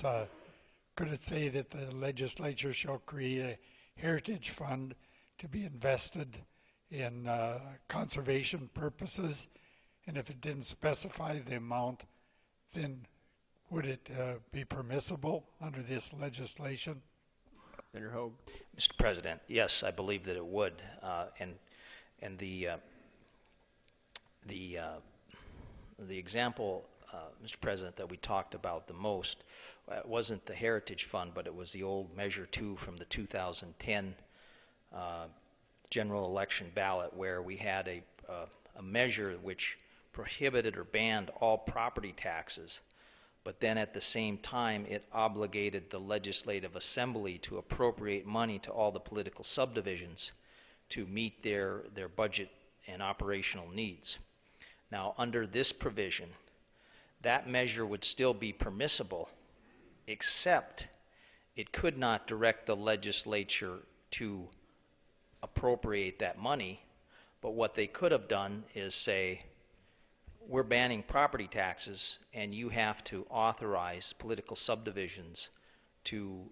sentence, could it say that the legislature shall create a heritage fund to be invested in conservation purposes? And if it didn't specify the amount, then would it be permissible under this legislation? Senator Hogue. Mr. President, yes, I believe that it would, and the example, Mr. President, that we talked about the most wasn't the Heritage Fund, but it was the old Measure 2 from the 2010 general election ballot, where we had a measure which prohibited or banned all property taxes, but then at the same time it obligated the Legislative Assembly to appropriate money to all the political subdivisions to meet their budget and operational needs. Now, under this provision, that measure would still be permissible, except it could not direct the legislature to appropriate that money, but what they could have done is say, we're banning property taxes, and you have to authorize political subdivisions to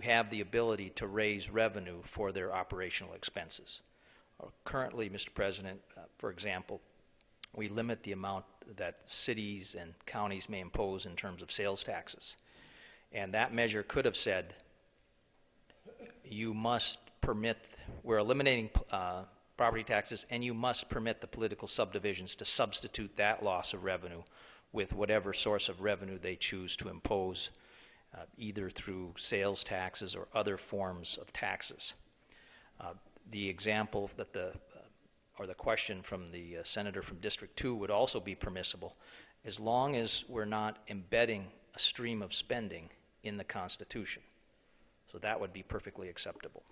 have the ability to raise revenue for their operational expenses. Currently, Mr. President, for example, we limit the amount that cities and counties may impose in terms of sales taxes. And that measure could have said, you must permit, we're eliminating property taxes, and you must permit the political subdivisions to substitute that loss of revenue with whatever source of revenue they choose to impose, either through sales taxes or other forms of taxes. The example that or the question from the senator from District 2 would also be permissible, as long as we're not embedding a stream of spending in the Constitution. So that would be perfectly acceptable.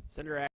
Senator